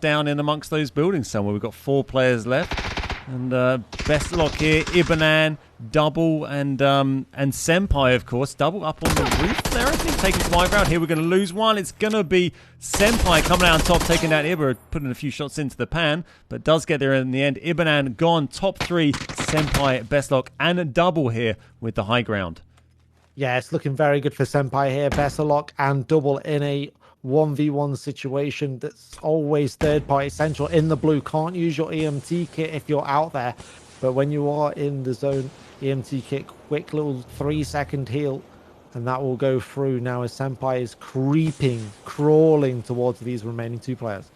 down in amongst those buildings somewhere. We've got 4 players left. And best of luck here, Ibanan, Double, and Senpai, of course. Double up on the roof there, I think, taking some high ground. Here we're going to lose one. It's going to be Senpai coming out on top, taking down Iba, putting a few shots into the pan, but does get there in the end. Ibanan gone, top 3, Senpai, best luck, and Double here with the high ground. Yeah, it's looking very good for Senpai here. Best of luck and Double in a 1v1 situation that's always third party central in the blue. Can't use your EMT kit if you're out there, but when you are in the zone, EMT kit, quick little 3-second heal, and that will go through. Now as Senpai is crawling towards these remaining 2 players.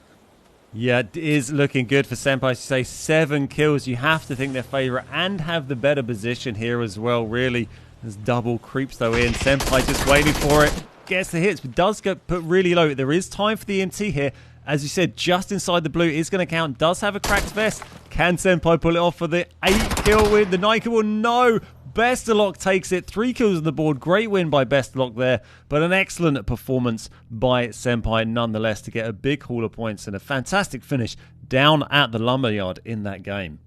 Yeah, it is looking good for Senpai. To say 7 kills, you have to think they're favorite and have the better position here as well, really. As Double creeps though in, Senpai just waiting for it. Gets the hits, but does get put really low. There is time for the EMT here. As you said, just inside the blue is going to count. Does have a cracked vest. Can Senpai pull it off for the 8-kill win? The 9-kill win? No. Best of Luck takes it. 3 kills on the board. Great win by Best of Luck there. But an excellent performance by Senpai nonetheless to get a big haul of points and a fantastic finish down at the Lumberyard in that game.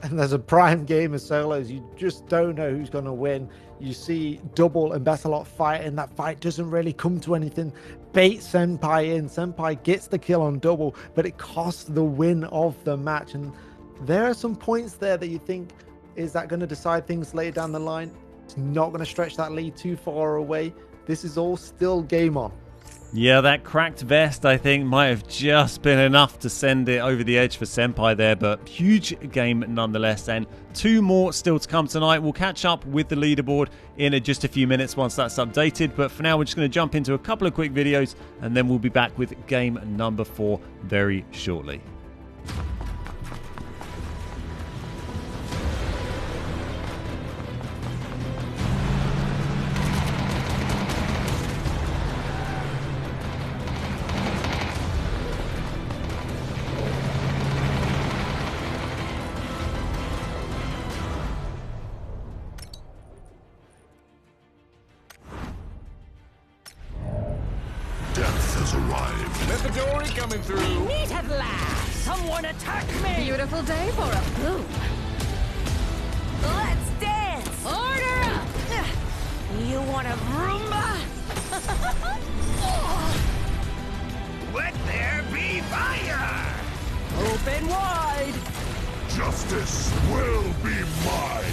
And there's a prime game of solos. You just don't know who's going to win. You see Double and Best of Luck fighting. That fight doesn't really come to anything. Bait Senpai in. Senpai gets the kill on Double, but it costs the win of the match. And there are some points there that you think, is that going to decide things later down the line? It's not going to stretch that lead too far away. This is all still game on. Yeah, that cracked vest, I think, might have just been enough to send it over the edge for Senpai there, but huge game nonetheless, and 2 more still to come tonight. We'll catch up with the leaderboard in just a few minutes once that's updated, but for now we're just going to jump into a couple of quick videos, and then we'll be back with game number 4 very shortly. Coming through. Meet at last! Someone attack me! Beautiful day for a bloom. Let's dance! Order up! You want a Roomba? Let there be fire! Open wide! Justice will be mine!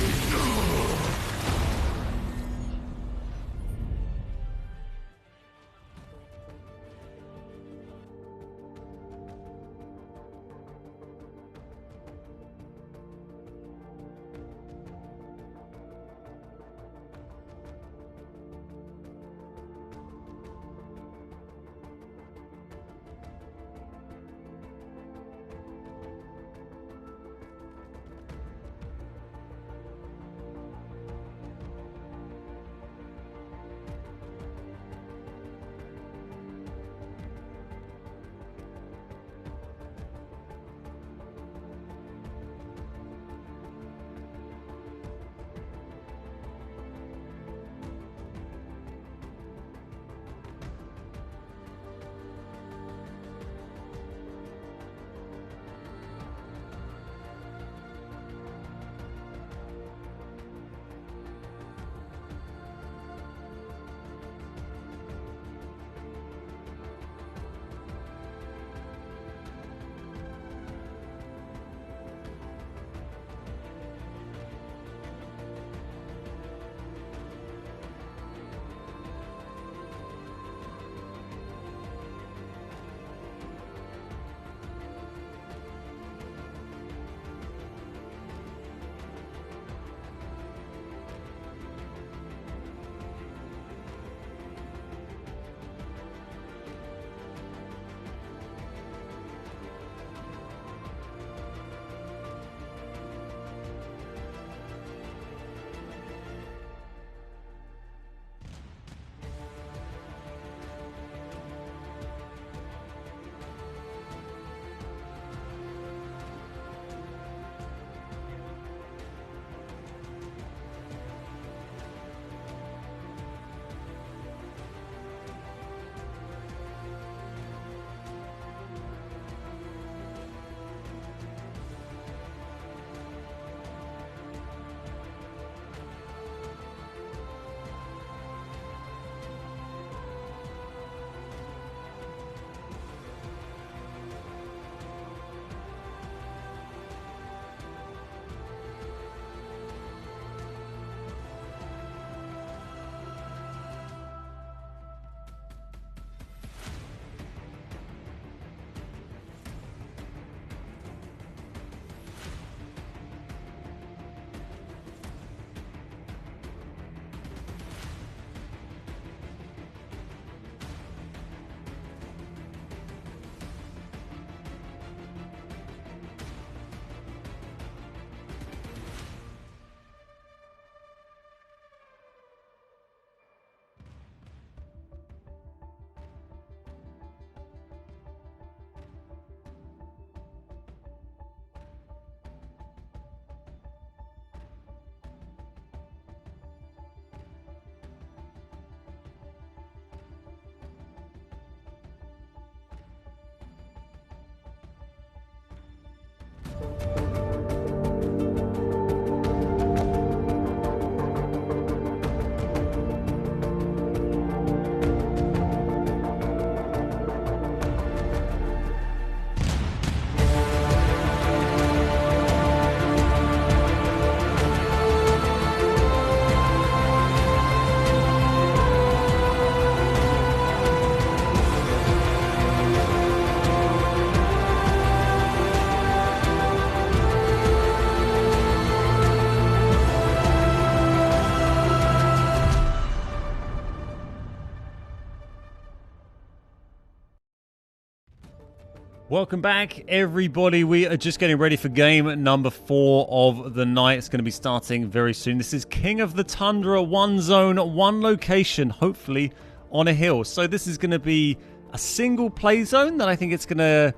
Welcome back, everybody. We are just getting ready for game number 4 of the night. It's going to be starting very soon. This is King of the Tundra, 1 zone, 1 location, hopefully on a hill. So this is going to be a single play zone that I think it's going to...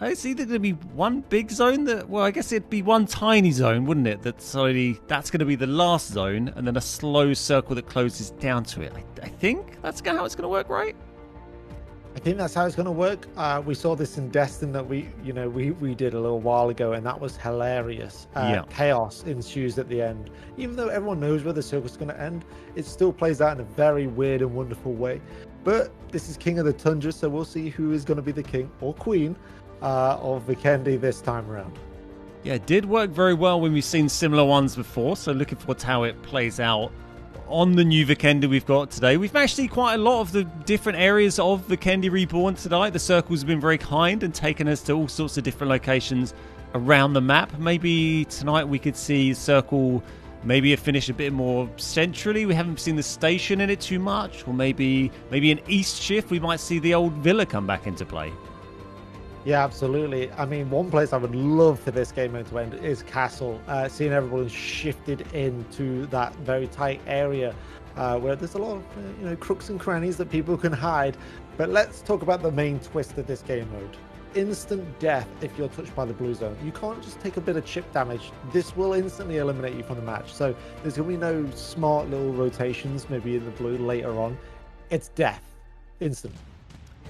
It's either going to be 1 big zone that... Well, I guess it'd be 1 tiny zone, wouldn't it? That's going to be the last zone, and then a slow circle that closes down to it. I think that's how it's going to work, right? I think that's how it's going to work. We saw this in Destin that we did a little while ago, and that was hilarious. Chaos ensues at the end. Even though everyone knows where the circle's going to end, it still plays out in a very weird and wonderful way. But this is King of the Tundra, so we'll see who is going to be the king or queen of Vikendi this time around. Yeah, it did work very well when we've seen similar ones before, so looking forward to how it plays out on the new Vikendi we've got today. We've matched quite a lot of the different areas of Vikendi Reborn tonight. The circles have been very kind and taken us to all sorts of different locations around the map. Maybe tonight we could see Circle maybe finish a bit more centrally. We haven't seen the station in it too much. Or maybe an east shift. We might see the old villa come back into play. Yeah, absolutely. I mean, one place I would love for this game mode to end is Castle. Seeing everyone shifted into that very tight area where there's a lot of crooks and crannies that people can hide. But let's talk about the main twist of this game mode. Instant death if you're touched by the blue zone. You can't just take a bit of chip damage. This will instantly eliminate you from the match. So there's going to be no smart little rotations, maybe in the blue later on. It's death. Instant.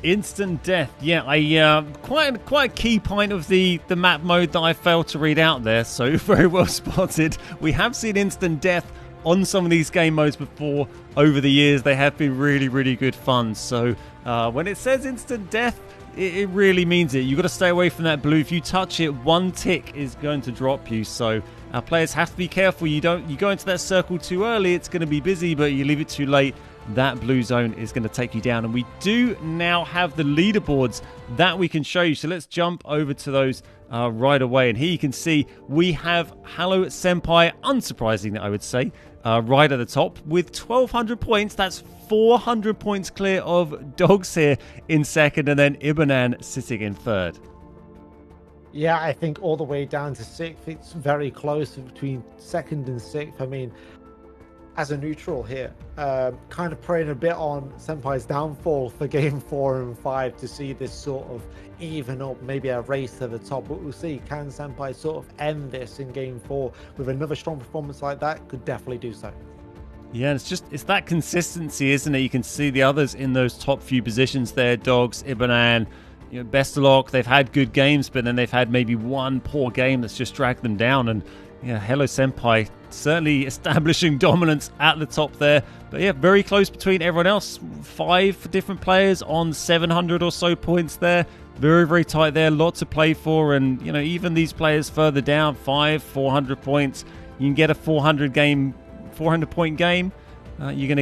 Instant death. Yeah, quite a key point of the map mode that I failed to read out there, so very well spotted. We have seen instant death on some of these game modes before over the years. They have been really, really good fun. So when it says instant death, it really means it. You've got to stay away from that blue. If you touch it, 1 tick is going to drop you. So our players have to be careful. You go into that circle too early, it's going to be busy, but you leave it too late, that blue zone is going to take you down. And we do now have the leaderboards that we can show you. So let's jump over to those right away. And here you can see we have Hello Senpai, unsurprisingly I would say, right at the top with 1,200 points. That's 400 points clear of Dogs here in second, and then Ibanan sitting in third. Yeah, I think all the way down to 6th. It's very close between 2nd and 6th. I mean, as a neutral here, kind of preying a bit on Senpai's downfall for game 4 and 5 to see this sort of even up, maybe a race to the top. But we'll see, can Senpai sort of end this in game 4 with another strong performance like that? Could definitely do so. Yeah, it's that consistency, isn't it? You can see the others in those top few positions there. Dogs, Ibanan, best of luck. They've had good games, but then they've had maybe one poor game that's just dragged them down. And yeah, Hello Senpai certainly establishing dominance at the top there. But yeah, very close between everyone else. 5 different players on 700 or so points there. Very, very tight there. Lot to play for. And, even these players further down, 400 points. You can get a 400 point game. You're going to get